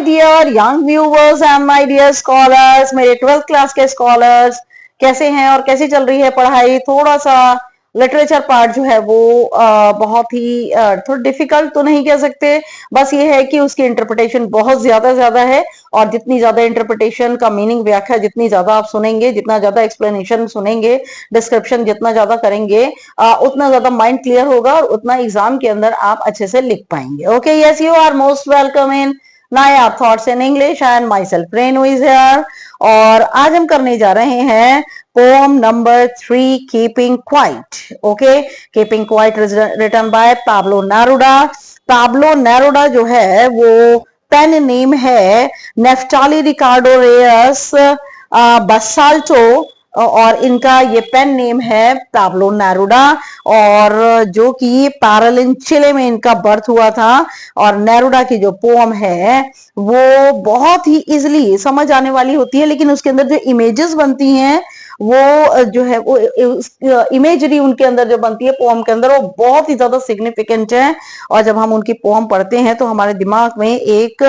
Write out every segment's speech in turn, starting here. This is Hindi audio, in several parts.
Dear young viewers and my dear scholars, मेरे 12th क्लास के स्कॉलर्स कैसे हैं और कैसी चल रही है पढ़ाई। थोड़ा सा लिटरेचर पार्ट जो है वो बहुत ही थोड़ा डिफिकल्ट तो नहीं कह सकते, बस ये है कि उसकी इंटरप्रिटेशन बहुत ज्यादा है। और जितनी ज्यादा इंटरप्रिटेशन का मीनिंग व्याख्या जितनी ज्यादा आप सुनेंगे, जितना ज्यादा एक्सप्लेनेशन सुनेंगे, डिस्क्रिप्शन जितना ज्यादा करेंगे, उतना ज्यादा माइंड क्लियर होगा और उतना एग्जाम के अंदर आप अच्छे से लिख पाएंगे। Okay, yes, you are most welcome in Naya thoughts in English and myself Renu is here. और आज हम करने जा रहे हैं poem number 3, keeping quiet. Okay, keeping quiet written by Pablo Neruda. Pablo Neruda जो है वो पेन नेम है नेफ्टाली रिकार्डो रेयस बसाल्टो, और इनका ये पेन नेम है पाब्लो नेरुडा, और जो कि पैरालिन चिले में इनका बर्थ हुआ था। और नेरुडा की जो पोम है वो बहुत ही इजिली समझ आने वाली होती है, लेकिन उसके अंदर जो इमेजेस बनती हैं वो जो है वो इमेजरी उनके अंदर जो बनती है पोम के अंदर, वो बहुत ही ज्यादा सिग्निफिकेंट है। और जब हम उनकी पोम पढ़ते हैं तो हमारे दिमाग में एक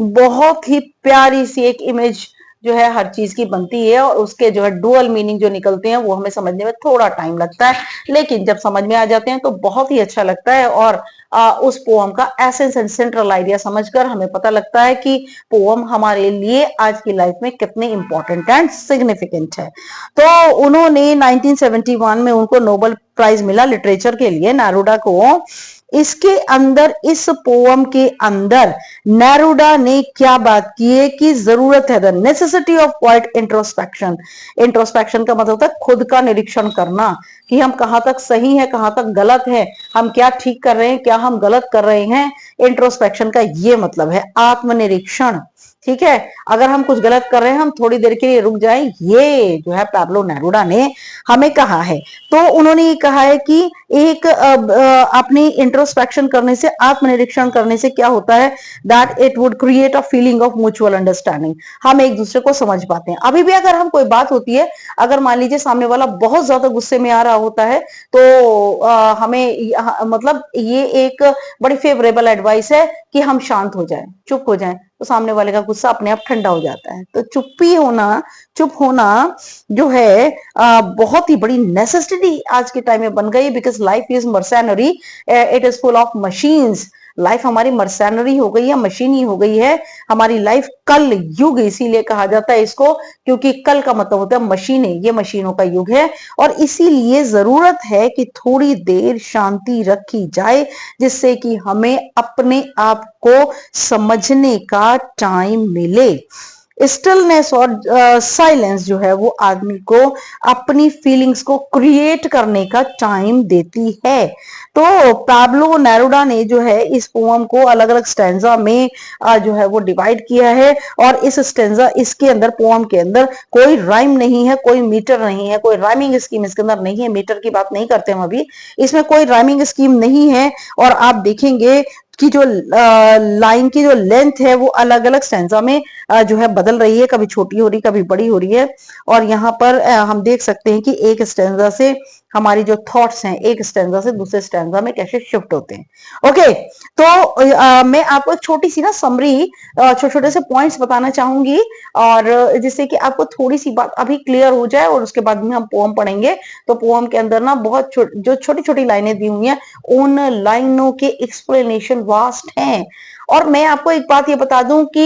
बहुत ही प्यारी सी एक इमेज जो है हर चीज की बनती है, और उसके जो है डुअल मीनिंग जो निकलते हैं वो हमें समझने में थोड़ा टाइम लगता है, लेकिन जब समझ में आ जाते हैं तो बहुत ही अच्छा लगता है। और उस पोम का एसेंस एंड सेंट्रल आइडिया समझकर हमें पता लगता है कि पोम हमारे लिए आज की लाइफ में कितनी इंपॉर्टेंट एंड सिग्निफिकेंट है। तो उन्होंने 1971 में उनको नोबेल प्राइज मिला लिटरेचर के लिए, नेरुडा को। इसके अंदर, इस पोम के अंदर नेरुडा ने क्या बात की है कि जरूरत है the necessity of quite introspection. Introspection का मतलब होता है खुद का निरीक्षण करना, कि हम कहां तक सही है, कहां तक गलत है, हम क्या ठीक कर रहे हैं, क्या हम गलत कर रहे हैं। इंट्रोस्पेक्शन का ये मतलब है आत्मनिरीक्षण। ठीक है, अगर हम कुछ गलत कर रहे हैं हम थोड़ी देर के लिए रुक जाएं, ये जो है पाब्लो नेरुडा ने हमें कहा है। तो उन्होंने ये कहा है कि एक अपनी इंट्रोस्पेक्शन करने से, आत्मनिरीक्षण करने से क्या होता है, that it would create a feeling of mutual understanding. हम एक दूसरे को समझ पाते हैं। अभी भी अगर हम कोई बात होती है, अगर मान लीजिए सामने वाला बहुत ज्यादा गुस्से में आ रहा होता है, तो हमें मतलब ये एक बड़ी फेवरेबल एडवाइस है कि हम शांत हो जाएं, चुप हो जाएं, तो सामने वाले का गुस्सा अपने आप ठंडा हो जाता है। तो चुप्पी होना, चुप होना जो है बहुत ही बड़ी नेसेसिटी आज के टाइम में बन गई, because life is mercenary, it is full of machines. Life हमारी मर्सेनरी हो गई है, मशीनी हो गई है हमारी लाइफ। कल युग इसीलिए कहा जाता है इसको, क्योंकि कल का मतलब होता है मशीनें, ये मशीनों का युग है। और इसीलिए जरूरत है कि थोड़ी देर शांति रखी जाए, जिससे कि हमें अपने आप को समझने का टाइम मिले। स्टिलनेस और साइलेंस जो है वो आदमी को अपनी फीलिंग्स को क्रिएट करने का टाइम देती है। तो पाब्लो नेरुडा ने जो है इस पोएम को अलग अलग स्टैंजा में जो है वो डिवाइड किया है। और इस स्टैंजा, इसके अंदर, पोएम के अंदर कोई राइम नहीं है, कोई मीटर नहीं है, कोई राइमिंग स्कीम इसके अंदर नहीं है। मीटर की बात नहीं करते हम अभी, इसमें कोई राइमिंग स्कीम नहीं है। और आप देखेंगे कि जो लाइन की जो लेंथ है वो अलग अलग स्टैंजा में जो है बदल रही है, कभी छोटी हो रही, कभी बड़ी हो रही है। और यहाँ पर हम देख सकते हैं कि एक स्टैंजा से हमारी जो थॉट्स हैं एक स्टैंजा से दूसरे स्टैंजा में कैसे शिफ्ट होते हैं। ओके, तो मैं आपको एक छोटी सी ना समरी, छोटे छोटे से पॉइंट्स बताना चाहूंगी, और जिससे कि आपको थोड़ी सी बात अभी क्लियर हो जाए, और उसके बाद में हम पोएम पढ़ेंगे। तो पोएम के अंदर ना बहुत जो छोटी छोटी लाइनें दी हुई हैं, उन लाइनों के एक्सप्लेनेशन वास्ट हैं। और मैं आपको एक बात ये बता दूं कि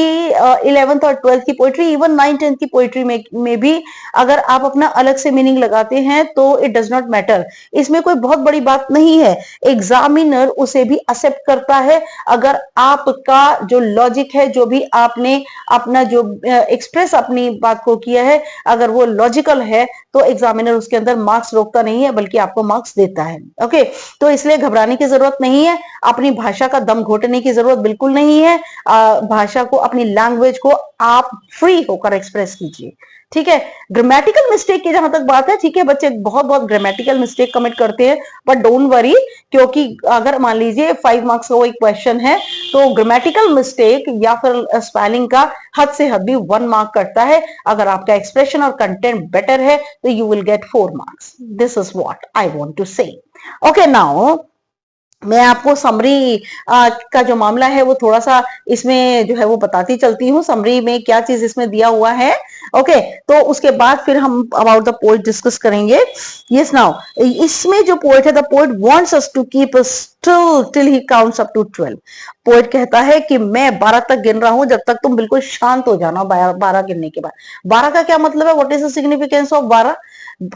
11th और 12th की पोइट्री, इवन 9th 10th की पोइट्री में भी अगर आप अपना अलग से मीनिंग लगाते हैं तो इट डज नॉट मैटर, इसमें कोई बहुत बड़ी बात नहीं है। एग्जामिनर उसे भी एक्सेप्ट करता है। अगर आपका जो लॉजिक है, जो भी आपने अपना जो एक्सप्रेस अपनी बात को किया है, अगर वो लॉजिकल है तो एग्जामिनर उसके अंदर मार्क्स रोकता नहीं है, बल्कि आपको मार्क्स देता है। ओके, तो इसलिए घबराने की जरूरत नहीं है, अपनी भाषा का दम घोटने की जरूरत बिल्कुल नहीं है। भाषा को, अपनी लैंग्वेज को आप फ्री होकर एक्सप्रेस कीजिए। ठीक है, ग्रामेटिकल मिस्टेक की जहां तक बात है, ठीक है, बच्चे बहुत बहुत ग्रामेटिकल मिस्टेक कमिट करते हैं, बट डोंट वरी, क्योंकि अगर मान लीजिए 5 मार्क्स का वो एक क्वेश्चन है, तो ग्रामेटिकल मिस्टेक या फिर स्पेलिंग का हद से हद भी 1 मार्क करता है। अगर आपका एक्सप्रेशन और कंटेंट बेटर है तो you will get 4 marks. This is what I want to say. Okay, now मैं आपको समरी का जो मामला है वो थोड़ा सा इसमें जो है वो बताती चलती हूँ, समरी में क्या चीज इसमें दिया हुआ है। ओके, तो उसके बाद फिर हम अबाउट द पोएट डिस्कस करेंगे। यस, नाउ इसमें जो पोएट है, the poet wants us to keep still till he counts up to 12। Poet कहता है कि मैं 12 तक गिन रहा हूं, जब तक तुम बिल्कुल शांत हो जाना। 12 गिनने के बाद 12 का क्या मतलब है, what is the significance of 12?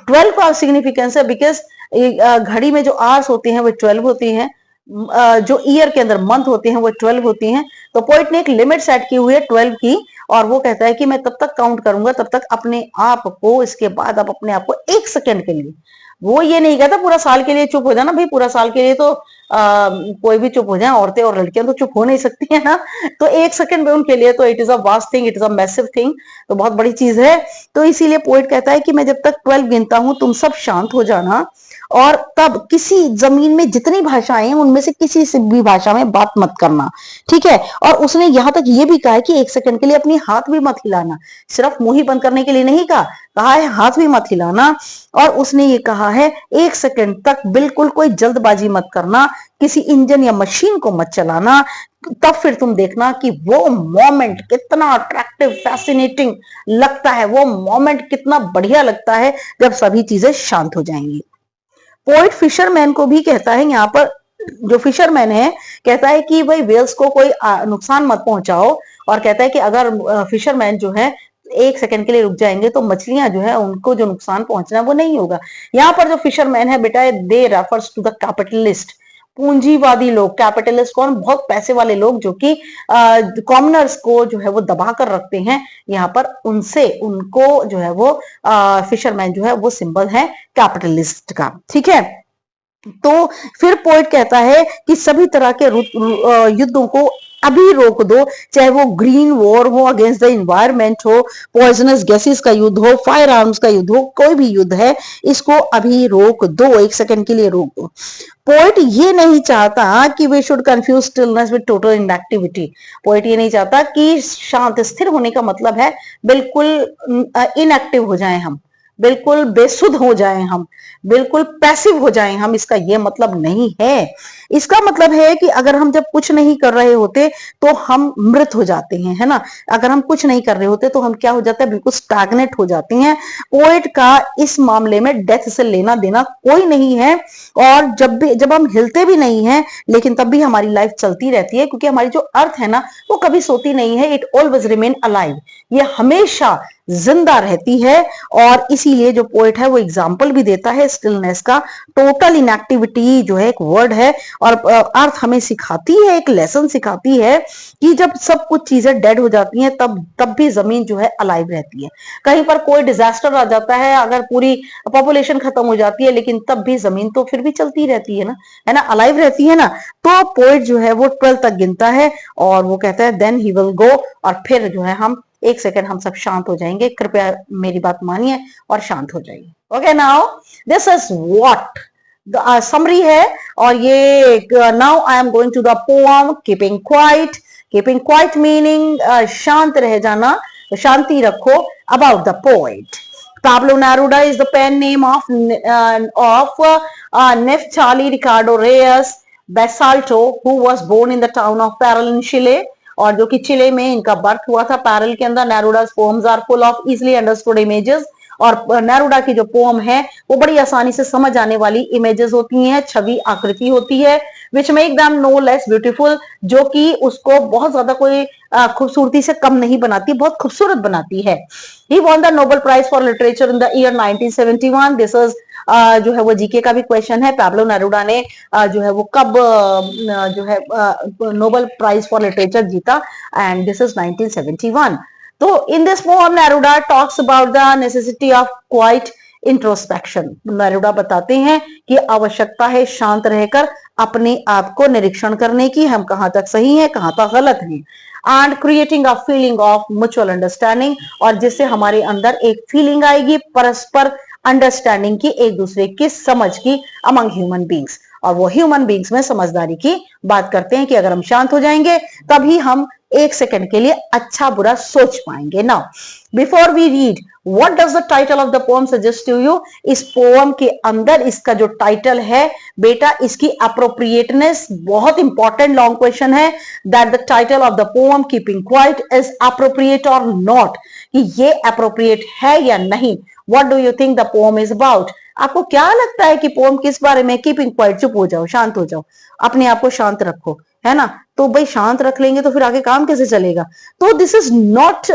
12 का सिग्निफिकेंस है बिकॉज घड़ी में जो आवर्स होती हैं वो 12 होती हैं, जो ईयर के अंदर मंथ होते हैं वो 12 होती हैं। तो पोइट ने एक लिमिट सेट की हुई है 12 की, और वो कहता है कि मैं तब तक काउंट करूंगा, तब तक अपने आप को, इसके बाद आप अपने आप को 1 सेकंड के लिए, वो ये नहीं कहता पूरा साल के लिए चुप हो जाना भाई, पूरा साल के लिए तो कोई भी चुप हो जाए, औरतें और लड़कियां तो चुप हो नहीं सकती है ना। तो 1 सेकंड में उनके लिए तो it is a vast thing, it is a massive thing, तो बहुत बड़ी चीज है। तो इसीलिए पोइट कहता है कि मैं जब तक 12 गिनता हूं तुम सब शांत हो जाना, और तब किसी जमीन में जितनी भाषाएं हैं उनमें से किसी से भी भाषा में बात मत करना, ठीक है। और उसने यहां तक ये भी कहा है कि 1 सेकंड के लिए अपनी हाथ भी मत हिलाना, सिर्फ मुंह ही बंद करने के लिए नहीं कहा, कहा है हाथ भी मत हिलाना। और उसने ये कहा है 1 सेकंड तक बिल्कुल कोई जल्दबाजी मत करना, किसी इंजन या मशीन को मत चलाना, तब फिर तुम देखना कि वो मोमेंट कितना अट्रैक्टिव, फैसिनेटिंग लगता है, वो मोमेंट कितना बढ़िया लगता है जब सभी चीजें शांत हो जाएंगी। पोइट फिशरमैन को भी कहता है, यहाँ पर जो फिशरमैन है कहता है कि भाई वेल्स को कोई नुकसान मत पहुंचाओ, और कहता है कि अगर फिशरमैन जो है 1 सेकंड के लिए रुक जाएंगे तो मछलियां जो है उनको जो नुकसान पहुंचना है वो नहीं होगा। यहाँ पर जो फिशरमैन है बेटा, दे रेफर्स टू द कैपिटलिस्ट, पूंजीवादी लोग। कैपिटलिस्ट कौन? बहुत पैसे वाले लोग जो कि कॉमनर्स को जो है वो दबा कर रखते हैं, यहाँ पर उनसे, उनको जो है वो फिशरमैन जो है वो सिंबल है कैपिटलिस्ट का, ठीक है। तो फिर पोइट कहता है कि सभी तरह के युद्धों को अभी रोक दो, चाहे वो ग्रीन वॉर हो अगेंस्ट द इन्वायरमेंट हो, पॉइजनस गैसेस का युद्ध हो, फायर आर्म्स का युद्ध हो, कोई भी युद्ध है, इसको अभी रोक दो, 1 सेकंड के लिए रोक दो। पोइट ये नहीं चाहता कि we should confuse stillness with total inactivity. Poet ये नहीं चाहता कि शांत स्थिर होने का मतलब है बिल्कुल इनएक्टिव हो जाएं हम, बिल्कुल बेसुध हो जाएं हम, बिल्कुल पैसिव हो जाएं हम, इसका ये मतलब नहीं है। इसका मतलब है कि अगर हम जब कुछ नहीं कर रहे होते तो हम मृत हो जाते हैं, है ना। अगर हम कुछ नहीं कर रहे होते तो हम क्या हो जाते हैं, बिल्कुल स्टैग्नेट हो जाते हैं। पोएट का इस मामले में डेथ से लेना देना कोई नहीं है, और जब हम हिलते भी नहीं हैं लेकिन तब भी हमारी लाइफ चलती रहती है, क्योंकि हमारी जो अर्थ है ना वो कभी सोती नहीं है, इट ऑलवेज रिमेन अलाइव, ये हमेशा जिंदा रहती है। और इसीलिए जो पोएट है वो एग्जाम्पल भी देता है स्टिलनेस का। टोटल इनएक्टिविटी जो है एक वर्ड है, और अर्थ हमें सिखाती है, एक लेसन सिखाती है कि जब सब कुछ चीजें डेड हो जाती हैं तब भी जमीन जो है अलाइव रहती है। कहीं पर कोई डिजास्टर आ जाता है, अगर पूरी पॉपुलेशन खत्म हो जाती है, लेकिन तब भी जमीन तो फिर भी चलती रहती है ना, अलाइव रहती है ना। तो पोएट जो है वो 12 तक गिनता है, और वो कहता है देन ही विल गो, और फिर जो है हम 1 सेकंड हम सब शांत हो जाएंगे। कृपया मेरी बात मानिए और शांत हो जाइए। Okay, now this is what summary है, और ये now I am going to the poem keeping quiet. Keeping quiet meaning शांत रह जाना, शांति रखो। About the poet, Pablo Neruda is the pen name of Neftali Ricardo Reyes Basalto, who was born in the town of Parral in Chile, और जो कि चिले में इनका बर्थ हुआ था, पैरल के अंदर। नेरुडा's poems are full of easily understood images, और नेरुडा की जो पोम है वो बड़ी आसानी से समझ आने वाली इमेजेस होती हैं, छवि आकृति होती है, which make them no less beautiful, जो कि उसको बहुत ज्यादा कोई खूबसूरती से कम नहीं बनाती, बहुत खूबसूरत बनाती है। He won the Nobel prize for literature in the year 1971। This is जो है वो जीके का भी क्वेश्चन है। पैब्लो नेरुडा ने जो है वो कब जो है नोबेल प्राइज फॉर लिटरेचर जीता, एंड दिस इज 1971। तो in this poem Neruda talks about the necessity of quite introspection. Neruda बताते हैं कि आवश्यकता है शांत रहकर अपने आप को निरीक्षण करने की, हम कहां तक सही हैं, कहां तक गलत हैं, and creating a feeling of mutual understanding, और जिससे हमारे अंदर एक फीलिंग आएगी परस्पर अंडरस्टैंडिंग की, एक दूसरे की समझ की, अमंग ह्यूमन बींग्स। और वो ह्यूमन बींग्स में समझदारी की बात करते हैं कि अगर हम शांत हो जाएंगे तभी हम एक सेकंड के लिए अच्छा बुरा सोच पाएंगे। Now before we read, what does the title of the poem suggest to you? इस पोएम के अंदर इसका जो टाइटल है बेटा, इसकी अप्रोप्रिएटनेस, बहुत इंपॉर्टेंट लॉन्ग क्वेश्चन है, that the title of the poem keeping quite is appropriate और नॉट, कि ये अप्रोप्रिएट है या नहीं। What do you think the poem is about? आपको क्या लगता है कि पोएम किस बारे में? कीपिंग क्वाइट, चुप हो जाओ, शांत हो जाओ, अपने आप को शांत रखो, है ना। तो भाई शांत रख लेंगे तो फिर आगे काम कैसे चलेगा? तो दिस इज नॉट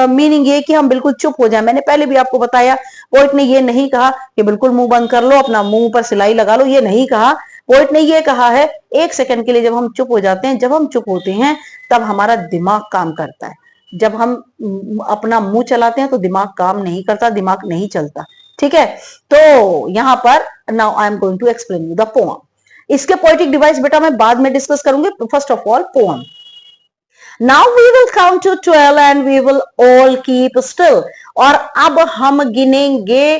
मीनिंग ये कि हम बिल्कुल चुप हो जाए। मैंने पहले भी आपको बताया, पोइट ने ये नहीं कहा कि बिल्कुल मुंह बंद कर लो, अपना मुंह पर सिलाई लगा लो, ये नहीं कहा। पोइट ने ये कहा है एक सेकंड के लिए जब हम चुप हो जाते हैं, जब हम चुप होते हैं तब हमारा दिमाग काम करता है। जब हम अपना मुंह चलाते हैं तो दिमाग काम नहीं करता, दिमाग नहीं चलता, ठीक है। तो यहां पर now I am going to explain you the poem. इसके पोएटिक डिवाइस बेटा मैं बाद में डिस्कस करूंगी। First of all poem. Now we will count to 12 and we will all keep still. और अब हम गिनेंगे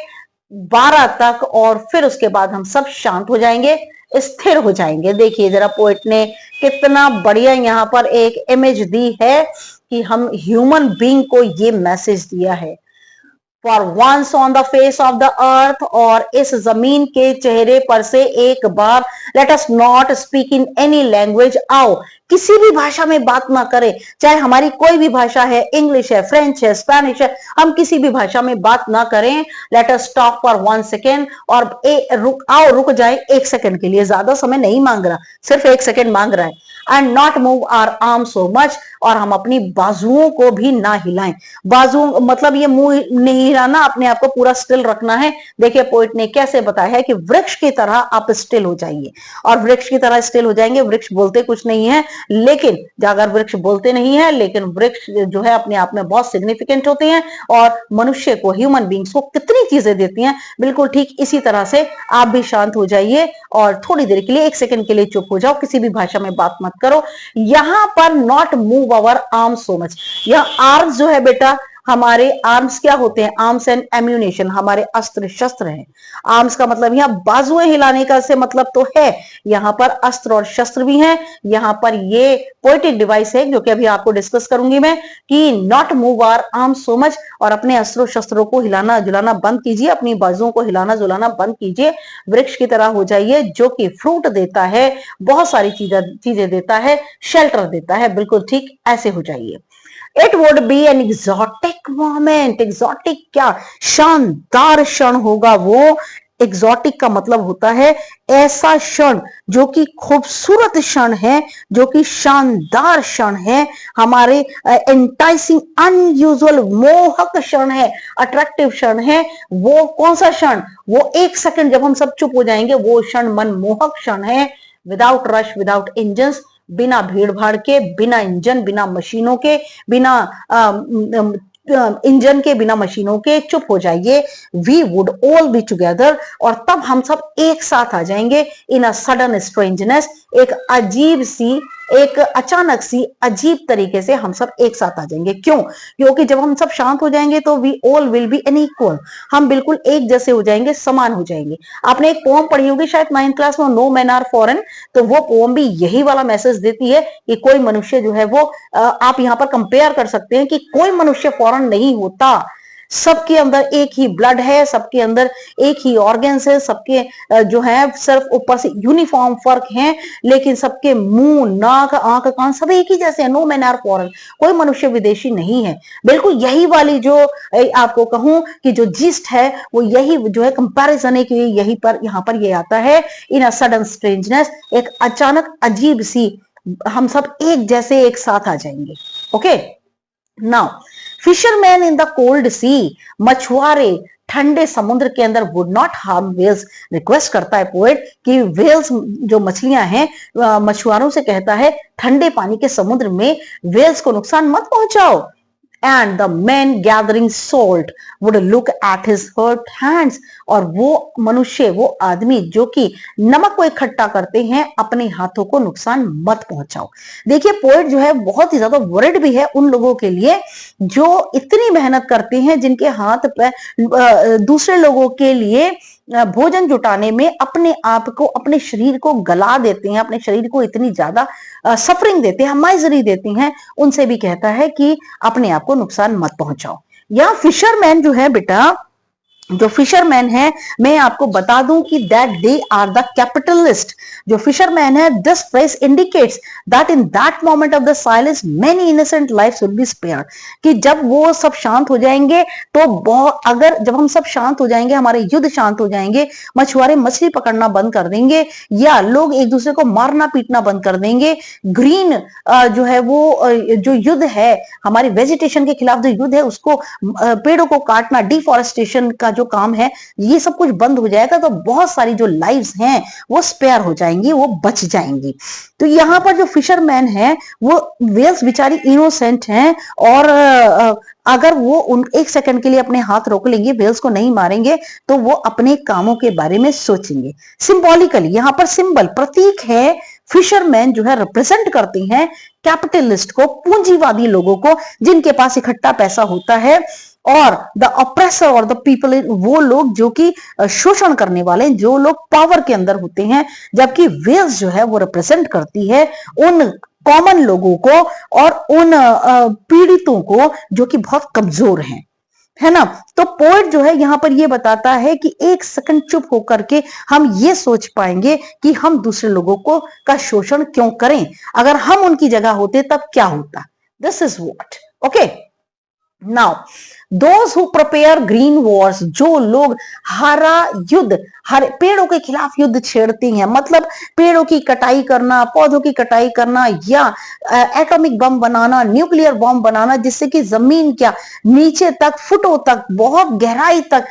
12 तक और फिर उसके बाद हम सब शांत हो जाएंगे, स्थिर हो जाएंगे। देखिए जरा पोएट ने कितना बढ़िया यहाँ पर एक इमेज दी है कि हम ह्यूमन बीइंग को ये मैसेज दिया है, For once on the face of the earth, और इस जमीन के चेहरे पर से एक बार, let us not speak in any language, आओ किसी भी भाषा में बात ना करें, चाहे हमारी कोई भी भाषा है, इंग्लिश है, फ्रेंच है, स्पेनिश है, हम किसी भी भाषा में बात ना करें। Let us stop for 1 second, और रुक जाए एक सेकेंड के लिए, ज्यादा समय नहीं मांग रहा, सिर्फ एक सेकेंड मांग रहा है। And not move our arm so much, और हम अपनी बाजुओं को भी ना हिलाएं। बाजू मतलब ये मुंह नहीं हिलाना, अपने आप को पूरा स्टिल रखना है। देखिए पोइट ने कैसे बताया है कि वृक्ष की तरह आप स्टिल हो जाइए, और वृक्ष की तरह स्टिल हो जाएंगे। वृक्ष बोलते कुछ नहीं है, लेकिन अगर वृक्ष बोलते नहीं है, लेकिन वृक्ष जो है अपने आप में बहुत सिग्निफिकेंट होते हैं और मनुष्य को, ह्यूमन बींग्स को कितनी चीजें देती हैं। बिल्कुल ठीक इसी तरह से आप भी शांत हो जाइए और थोड़ी देर के लिए, एक सेकंड के लिए चुप हो जाओ, किसी भी भाषा में बात मत करो। यहां पर not move our arm so much, यह आर्म्स जो है बेटा, हमारे आर्म्स क्या होते हैं? आर्म्स एंड एम्यूनेशन, हमारे अस्त्र शस्त्र हैं। आर्म्स का मतलब यहाँ बाजुएं हिलाने का से मतलब तो है, यहाँ पर अस्त्र और शस्त्र भी हैं। यहाँ पर ये पोएटिक डिवाइस है जो कि अभी आपको डिस्कस करूंगी मैं, कि not move our arms so much, और अपने अस्त्रों शस्त्रों को हिलाना जुलाना बंद कीजिए, अपनी बाजुओं को हिलाना जुलाना बंद कीजिए। वृक्ष की तरह हो जाइए जो कि फ्रूट देता है, बहुत सारी चीजें देता है, शेल्टर देता है। बिल्कुल ठीक ऐसे हो जाइए। It would be an exotic moment, exotic क्या? शानदार क्षण होगा वो। एग्जॉटिक का मतलब होता है ऐसा क्षण जो कि खूबसूरत क्षण है, जो कि शानदार क्षण है, हमारे एंटाइसिंग, अनयूजुअल, मोहक क्षण है, अट्रैक्टिव क्षण है। वो कौन सा क्षण? वो एक सेकंड जब हम सब चुप हो जाएंगे, वो क्षण मनमोहक क्षण है। विदाउट रश, विदाउट इंजन्स, बिना भीड़ भाड़ के, बिना इंजन, बिना मशीनों के, बिना इंजन के, बिना मशीनों के, चुप हो जाइए। We would all be together, और तब हम सब एक साथ आ जाएंगे। इन अ सडन स्ट्रेंजनेस, एक अजीब सी, एक अचानक सी अजीब तरीके से हम सब एक साथ आ जाएंगे। क्यों? क्योंकि जब हम सब शांत हो जाएंगे तो we all will be an equal, हम बिल्कुल एक जैसे हो जाएंगे, समान हो जाएंगे। आपने एक पोएम पढ़ी होगी शायद 9th क्लास में, नो मैन आर फॉरेन, तो वो पोएम भी यही वाला मैसेज देती है कि कोई मनुष्य जो है वो, आप यहां पर कंपेयर कर सकते हैं कि कोई मनुष्य फॉरेन नहीं होता। सबके अंदर एक ही ब्लड है, सबके अंदर एक ही ऑर्गन्स है, सबके जो है सिर्फ ऊपर से यूनिफॉर्म फर्क है, लेकिन सबके मुंह, नाक, आंख, कान सब एक ही जैसे हैं। नो मैन आर फॉरेन, कोई मनुष्य विदेशी नहीं है। बिल्कुल यही वाली जो आपको कहूं कि जो जिस्ट है वो यही जो है, कंपैरिजन है कि यही पर यहां पर ये आता है। इन अ सडन स्ट्रेंजनेस, एक अचानक अजीब सी, हम सब एक जैसे एक साथ आ जाएंगे। Okay now, fisherman in the cold sea, मछुआरे ठंडे समुद्र के अंदर would not harm whales. Request करता है पोएट कि वेल्स जो मछलियां हैं, मछुआरों से कहता है ठंडे पानी के समुद्र में वेल्स को नुकसान मत पहुंचाओ। And the man gathering salt would look at his hurt hands, और वो मनुष्य, वो आदमी जो कि नमक को इकट्ठा करते हैं, अपने हाथों को नुकसान मत पहुंचाओ। देखिए पोएट जो है बहुत ही ज्यादा वरिड भी है उन लोगों के लिए जो इतनी मेहनत करते हैं, जिनके हाथ पे दूसरे लोगों के लिए भोजन जुटाने में अपने आप को, अपने शरीर को गला देते हैं, अपने शरीर को इतनी ज्यादा सफरिंग देते हैं, माइजरी देते हैं, उनसे भी कहता है कि अपने आप को नुकसान मत पहुंचाओ। या फिशरमैन जो है बेटा, जो फिशरमैन है, मैं आपको बता दूं कि that they are the capitalist. जो फिशरमैन है, this phrase indicates that in that moment of the silence many innocent lives will be spared. कि जब वो सब शांत हो जाएंगे तो बहुत, अगर जब हम सब शांत हो जाएंगे, हमारे युद्ध शांत हो जाएंगे, मछुआरे मछली पकड़ना बंद कर देंगे, या लोग एक दूसरे को मारना पीटना बंद कर देंगे, ग्रीन जो है वो जो युद्ध है, हमारी वेजिटेशन के खिलाफ जो युद्ध है, उसको पेड़ों को काटना, डिफॉरेस्टेशन का जो काम है, ये सब कुछ बंद हो जाएगा, तो बहुत सारी जो लाइव्स हैं वो स्पेयर हो जाएंगी, वो बच जाएंगी। तो यहाँ पर जो फिशरमैन है, वो वेल्स बेचारी इनोसेंट हैं, और अगर वो उन एक सेकंड के लिए अपने हाथ रोक लेंगे, वेल्स को नहीं मारेंगे, तो वो अपने कामों के बारे में सोचेंगे। सिंबॉलिकली यहाँ पर सिंबल, प्रतीक है, फिशरमैन जो है रिप्रेजेंट करते हैं कैपिटलिस्ट को, पूंजीवादी लोगों को, जिनके पास इकट्ठा पैसा होता है, और द ऑप्रेसर और द पीपल, वो लोग जो कि शोषण करने वाले, जो लोग पावर के अंदर होते हैं। जबकि वेल्स जो है वो रिप्रेजेंट करती है उन कॉमन लोगों को और उन पीड़ितों को जो कि बहुत कमजोर हैं, है ना। तो पोएट जो है यहाँ पर ये बताता है कि एक सेकंड चुप होकर के हम ये सोच पाएंगे कि हम दूसरे लोगों को का शोषण क्यों करें, अगर हम उनकी जगह होते तब क्या होता। This is what, okay. Now those who prepare green Wars, जो लोग हरा युद्ध, हरे पेड़ों के खिलाफ युद्ध छेड़ते हैं, मतलब पेड़ों की कटाई करना, पौधों की कटाई करना, या एटॉमिक बम बनाना, न्यूक्लियर बम बनाना, जिससे कि जमीन क्या नीचे तक, फुटों तक, बहुत गहराई तक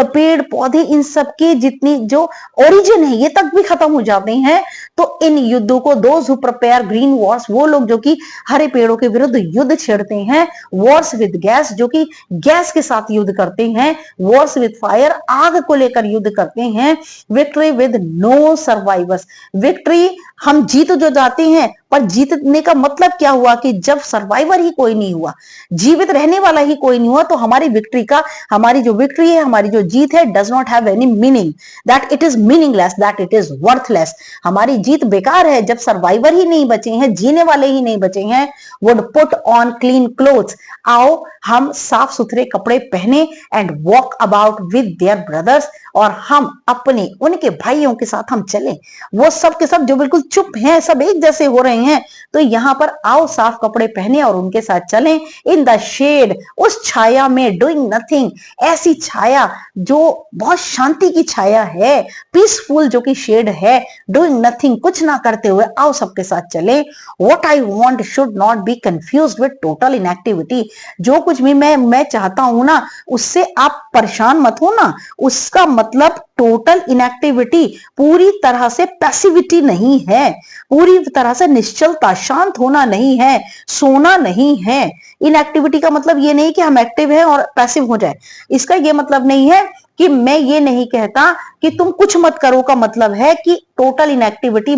पेड़ पौधे, इन सब की जितनी जो ओरिजिन है, ये तक भी खत्म हो जाते हैं। तो इन युद्धों को, those who prepare green Wars, वो लोग जो कि हरे पेड़ों के विरुद्ध युद्ध छेड़ते हैं, वॉर्स विद गैस, जो कि गैस के साथ युद्ध करते हैं, वॉर्स विद फायर, आग को लेकर युद्ध करते हैं, victory with no survivors, victory, हम जीत जो जाते हैं, पर जीतने का मतलब क्या हुआ कि जब सर्वाइवर ही कोई नहीं हुआ, जीवित रहने वाला ही कोई नहीं हुआ, तो हमारी विक्ट्री का, हमारी जो विक्ट्री है, हमारी जो जीत है, does not have any meaning, that it is meaningless, that it is worthless. हमारी जीत बेकार है जब सर्वाइवर ही नहीं बचे हैं, जीने वाले ही नहीं बचे हैं। Would put on clean clothes, आओ हम साफ सुथरे कपड़े पहने, and walk about with their brothers, और हम अपने उनके भाइयों के साथ हम चलें। वो सब के सब जो बिल्कुल चुप हैं, सब एक जैसे हो रहे हैं, तो यहाँ पर आओ साफ कपड़े पहने और उनके साथ चलें। इन द शेड, उस छाया में, डूइंग नथिंग, ऐसी छाया जो बहुत शांति की छाया है, पीसफुल जो कि शेड है, डूइंग नथिंग, कुछ ना करते हुए आओ सबके साथ चलें। What I want should not be confused with total inactivity, जो कुछ भी मैं चाहता हूं ना, उससे आप परेशान मत हो ना, उसका मतलब टोटल इनएक्टिविटी, पूरी तरह से पैसिविटी नहीं है, पूरी तरह से निश्चलता, शांत होना नहीं है, सोना नहीं है। इनएक्टिविटी का मतलब ये नहीं कि हम एक्टिव हैं और पैसिव हो जाए, इसका ये मतलब नहीं है कि मैं ये नहीं कहता कि तुम कुछ मत करो, का मतलब है कि टोटल इनएक्टिविटी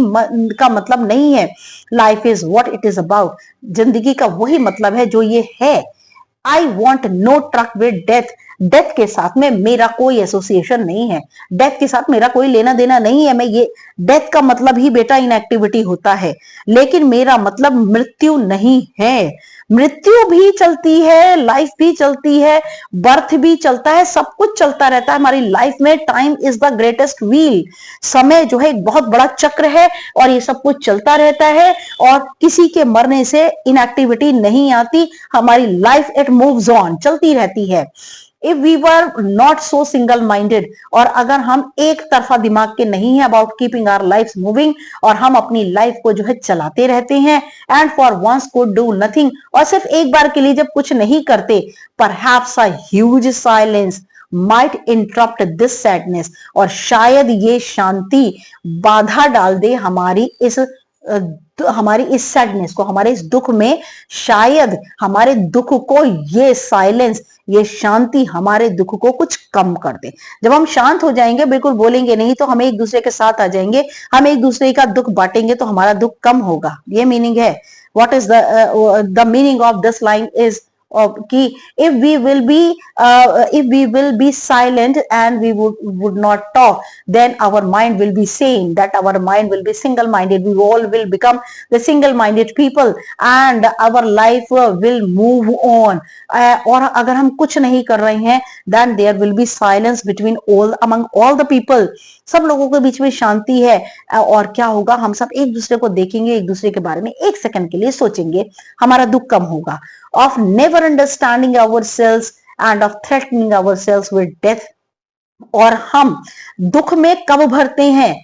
का मतलब नहीं है। Life is what it is about, जिंदगी का वही मतलब है जो ये है। I want no truck with death, death के साथ में मेरा कोई एसोसिएशन नहीं है, डेथ के साथ मेरा कोई लेना देना नहीं है। मैं ये, डेथ का मतलब ही बेटा इनएक्टिविटी होता है, लेकिन मेरा मतलब मृत्यु नहीं है। मृत्यु भी चलती है, लाइफ भी चलती है, बर्थ भी चलता है, सब कुछ चलता रहता है हमारी लाइफ में। Time is the greatest wheel, समय जो है एक बहुत बड़ा चक्र है, और ये सब कुछ चलता रहता है, और किसी के मरने से इनएक्टिविटी नहीं आती। हमारी लाइफ इट मूव्स ऑन, चलती रहती है। If we were not so single minded, और अगर हम एक तरफा दिमाग के नहीं है about keeping our life moving, और हम अपनी लाइफ को जो है चलाते रहते हैं, and for once could do nothing, और सिर्फ एक बार के लिए जब कुछ नहीं करते, perhaps a huge silence might interrupt this sadness, और शायद ये शांति बाधा डाल दे हमारी इस सैडनेस को, हमारे इस दुख में, शायद हमारे दुख को ये साइलेंस, ये शांति हमारे दुख को कुछ कम कर दे। जब हम शांत हो जाएंगे, बिल्कुल बोलेंगे नहीं, तो हम एक दूसरे के साथ आ जाएंगे, हम एक दूसरे का दुख बांटेंगे, तो हमारा दुख कम होगा। ये मीनिंग है। What is the meaning of this line is कि if we will be silent and we would not talk, then our mind will be sane, that our mind will be single minded, we all will become the single minded people and our life will move on. और अगर हम कुछ नहीं कर रहे हैं, then there will be silence between all among all the people, सब लोगों के बीच में शांति है। और क्या होगा, हम सब एक दूसरे को देखेंगे, एक दूसरे के बारे में एक सेकंड के लिए सोचेंगे, हमारा दुख कम होगा। of never understanding ourselves and of threatening ourselves with death, और हम दुख में कब भरते हैं,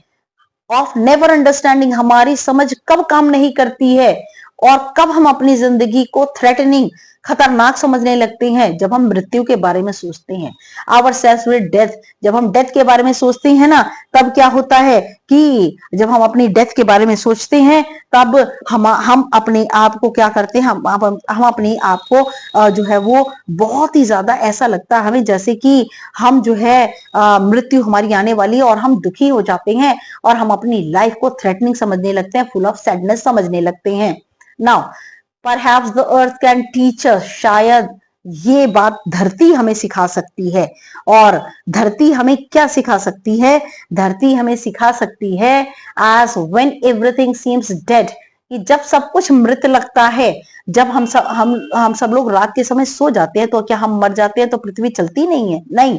ऑफ नेवर अंडरस्टैंडिंग, हमारी समझ कब काम नहीं करती है और कब हम अपनी जिंदगी को थ्रेटनिंग, खतरनाक समझने लगते हैं, जब हम मृत्यु के बारे में सोचते हैं। आवर सेल्फ विद डेथ, जब हम डेथ के बारे में सोचते हैं ना, तब क्या होता है कि जब हम अपनी डेथ के बारे में सोचते हैं, तब हम अपने आप को क्या करते हैं, हम अपने आप को जो है वो बहुत ही ज्यादा ऐसा लगता है हमें जैसे कि हम जो है मृत्यु हमारी आने वाली है और हम दुखी हो जाते हैं और हम अपनी लाइफ को थ्रेटनिंग समझने लगते हैं, फुल ऑफ सैडनेस समझने लगते हैं। Now perhaps the earth can teach us, शायद ये बात धरती हमें सिखा सकती है। और धरती हमें क्या सिखा सकती है, धरती हमें सिखा सकती है as when everything seems dead, कि जब सब कुछ मृत लगता है, जब हम सब लोग रात के समय सो जाते हैं, तो क्या हम मर जाते हैं तो पृथ्वी चलती नहीं है? नहीं।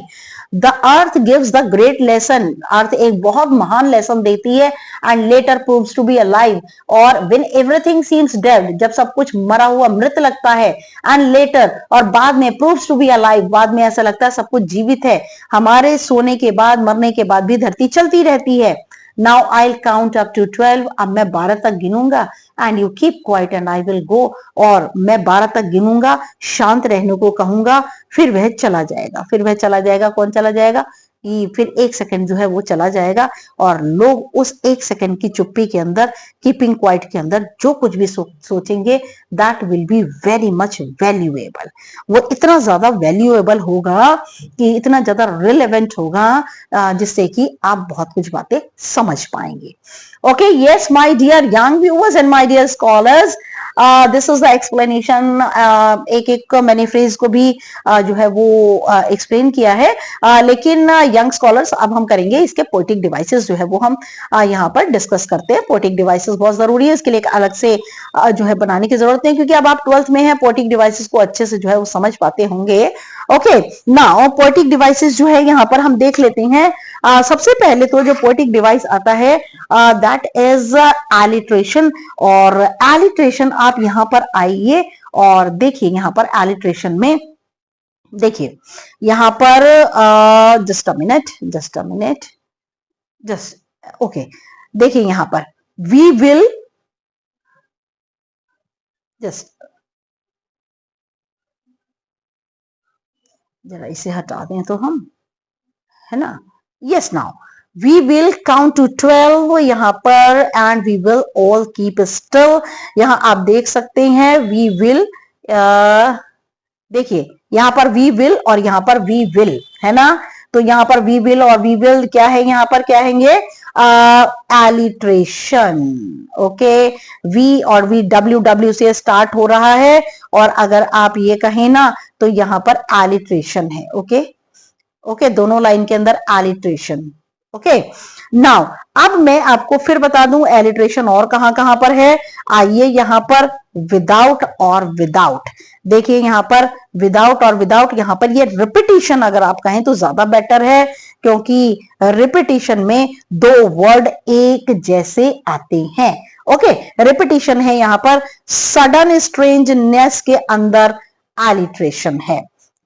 The earth gives the great lesson, earth एक बहुत महान लेसन देती है, and later proves to be alive, और व्हेन एवरीथिंग सीम्स डेड, जब सब कुछ मरा हुआ मृत लगता है, एंड लेटर और बाद में प्रूव्स टू बी अलाइव, बाद में ऐसा लगता है सब कुछ जीवित है। हमारे सोने के बाद, मरने के बाद भी धरती चलती रहती है। Now I will count up to 12, अब मैं 12 तक गिनूंगा, and you keep quiet and I will go, और मैं 12 तक गिनूंगा, शांत रहने को कहूंगा, फिर वह चला जाएगा। फिर वह चला जाएगा, कौन चला जाएगा, कि फिर एक सेकंड जो है वो चला जाएगा, और लोग उस एक सेकंड की चुप्पी के अंदर, कीपिंग क्वाइट के अंदर जो कुछ भी सोचेंगे, that will be very much valuable, वो इतना ज्यादा वैल्यूएबल होगा, कि इतना ज्यादा रिलेवेंट होगा, जिससे कि आप बहुत कुछ बातें समझ पाएंगे। Okay, yes, my dear young viewers and my dear scholars, this is the explanation. एक मैंने फ्रेज को भी जो है वो एक्सप्लेन किया है, लेकिन यंग स्कॉलर्स अब हम करेंगे इसके पोएटिक डिवाइसेस जो है वो हम यहाँ पर डिस्कस करते हैं। पोएटिक डिवाइसेस बहुत जरूरी है, इसके लिए एक अलग से जो है बनाने की जरूरत नहीं, क्योंकि अब आप 12th में हैं, पोएटिक डिवाइसेस को अच्छे से जो है वो समझ पाते होंगे। ओके, नाउ पोएटिक डिवाइसेस जो है यहाँ पर हम देख लेते हैं। सबसे पहले तो जो पोएटिक डिवाइस आता है दैट इज एलिट्रेशन, और एलिट्रेशन आप यहाँ पर आइए और देखिए, यहाँ पर एलिट्रेशन में देखिए, यहाँ पर just a minute, just okay, देखिए यहाँ पर वी विल, जस्ट जरा इसे हटा दें तो हम, है ना, yes, now we will count to 12 यहाँ पर, and we will all keep still. यहाँ आप देख सकते हैं वी विल, देखिए यहाँ पर वी विल और यहाँ पर वी विल, है ना, तो यहाँ पर वी विल और वी विल क्या है, यहाँ पर क्या हैंगे, एलिट्रेशन। ओके, वी और वी डब्ल्यू डब्ल्यू से स्टार्ट हो रहा है, और अगर आप ये कहें ना तो यहाँ पर एलिट्रेशन है। ओके ओके, दोनों लाइन के अंदर एलिट्रेशन। ओके, नाउ अब मैं आपको फिर बता दूं एलिट्रेशन और कहां पर है। आइए यहाँ पर विदाउट और विदाउट, देखिए यहाँ पर विदाउट और विदाउट, यहाँ पर ये रिपीटिशन अगर आप कहें तो ज्यादा बेटर है, क्योंकि रिपीटिशन में दो वर्ड एक जैसे आते हैं। ओके, रिपीटिशन है यहाँ पर, सडन स्ट्रेंजनेस के अंदर एलिट्रेशन है।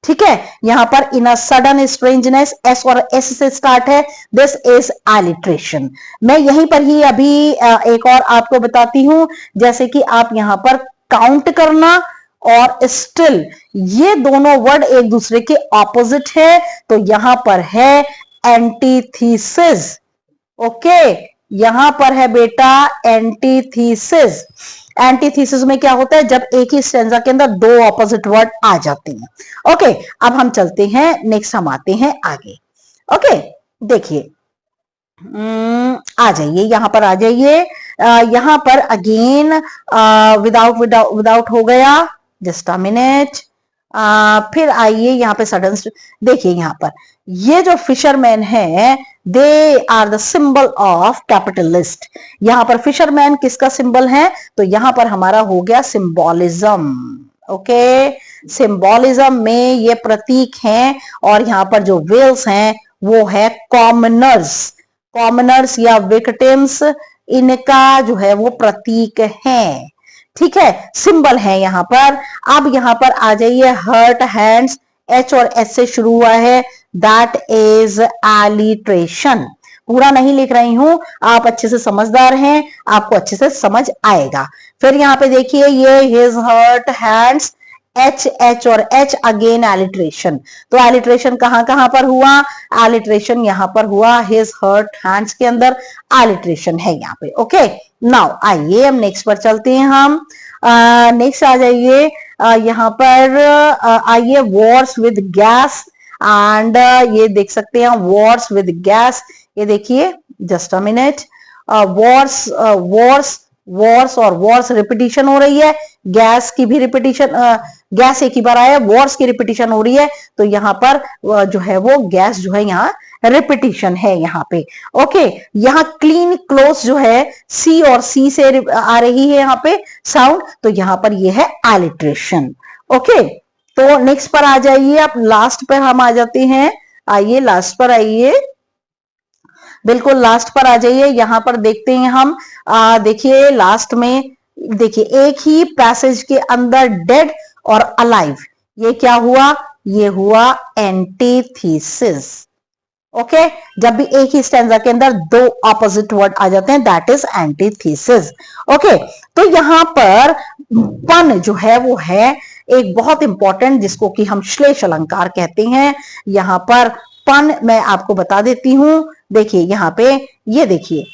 ठीक है, यहाँ पर इन अ सडन स्ट्रेंजनेस, एस और एस से स्टार्ट है, दिस इज एलिट्रेशन। मैं यहीं पर ही अभी एक और आपको बताती हूं, जैसे कि आप यहाँ पर काउंट करना और स्टिल, ये दोनों वर्ड एक दूसरे के ऑपोजिट है, तो यहां पर है एंटीथीसिस। ओके, यहां पर है बेटा एंटीथीसिस। एंटीथीसिस में क्या होता है, जब एक ही स्टेंजा के अंदर दो ऑपोजिट वर्ड आ जाते हैं। ओके, अब हम चलते हैं, नेक्स्ट हम आते हैं आगे। ओके, देखिए, आ जाइए, यहां पर आ जाइए, यहां पर अगेन विदाउट विदाउट विदाउट हो गया, जस्ट अ मिनट, फिर आइए यहाँ पे सडन, देखिए यहाँ पर ये जो फिशरमैन है, they are the symbol of capitalist. यहाँ पर फिशरमैन किसका सिंबल है? तो यहाँ पर हमारा हो गया सिंबोलिज्म। ओके, सिंबोलिज्म में ये प्रतीक हैं, और यहाँ पर जो वेल्स हैं वो है कॉमनर्स, कॉमनर्स या विक्टिम्स, इनका जो है वो प्रतीक है। ठीक है, सिंबल है यहाँ पर। अब यहाँ पर आ जाइए, हर्ट हैंड्स, एच और एस से शुरू हुआ है, दैट इज एलिट्रेशन। पूरा नहीं लिख रही हूं, आप अच्छे से समझदार हैं, आपको अच्छे से समझ आएगा। फिर यहाँ पे देखिए, ये his hurt hands, H H और एच, अगेन एलिट्रेशन। तो एलिट्रेशन कहां कहां पर हुआ? एलिट्रेशन यहाँ पर हुआ हिज हर्ट हैंड्स के अंदर, एलिट्रेशन है यहाँ पे। ओके, नाउ आइए हम नेक्स्ट पर चलते हैं। हम नेक्स्ट आ जाइए, यहाँ पर आइए, वॉर्स विद गैस, एंड ये देख सकते हैं वॉर्स विद गैस। ये देखिए, just a minute, Wars Wars Wars और वॉर्स रिपीटिशन हो रही है, गैस की भी रिपीटिशन, गैस एक ही बार आया, वॉर्स की रिपीटिशन हो रही है, तो यहाँ पर जो है वो गैस जो है यहाँ रिपीटिशन है यहाँ पे। ओके, यहाँ क्लीन क्लोज जो है, सी और सी से आ रही है यहाँ पे साउंड, तो यहाँ पर ये है एलिट्रेशन। ओके, तो नेक्स्ट पर आ जाइए, आप लास्ट पर हम आ जाते हैं। आइए लास्ट पर आइए, बिल्कुल लास्ट पर आ जाइए। यहां पर देखते हैं हम, देखिए लास्ट में, देखिए एक ही पैसेज के अंदर डेड और अलाइव, ये क्या हुआ? ये हुआ एंटीथीसिस। ओके, जब भी एक ही स्टैंजा के अंदर दो ऑपोजिट वर्ड आ जाते हैं, दैट इज एंटीथीसिस। ओके, तो यहां पर पन जो है वो है एक बहुत इंपॉर्टेंट, जिसको कि हम श्लेष अलंकार कहते हैं। यहां पर पन मैं आपको बता देती हूं, देखिए यहां पे, ये देखिए,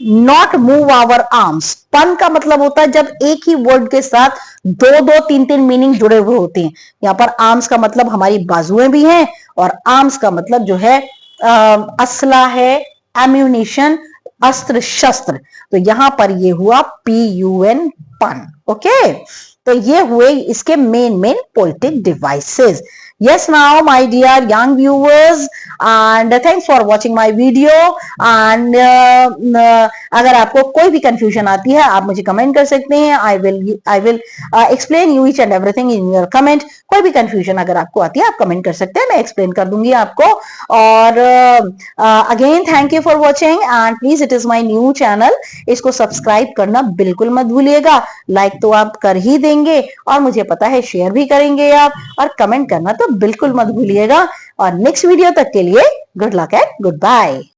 नॉट मूव आवर आर्म्स, पन का मतलब होता है जब एक ही वर्ड के साथ दो दो तीन तीन मीनिंग जुड़े हुए होते हैं। यहां पर आर्म्स का मतलब हमारी बाजुएं भी हैं, और आर्म्स का मतलब जो है असला है, एम्यूनिशन, अस्त्र शस्त्र। तो यहां पर ये हुआ PUN, पन। ओके, तो ये हुए इसके main poetic devices. Yes, now my dear young viewers, and thanks for watching my video, and अगर आपको कोई भी कंफ्यूजन आती है, आप मुझे कमेंट कर सकते हैं। I will explain you each and everything in your comment। कोई भी कंफ्यूजन अगर आपको आती है, आप कमेंट कर सकते हैं, मैं एक्सप्लेन कर दूंगी आपको। और again thank you for watching, and please, it is my new channel, इसको सब्सक्राइब करना बिल्कुल मत भूलिएगा। लाइक तो आप कर ही देंगे, और मुझे पता है शेयर भी करेंगे आप, और कमेंट करना तो बिल्कुल मत भूलिएगा। और नेक्स्ट वीडियो तक के लिए good luck and good bye.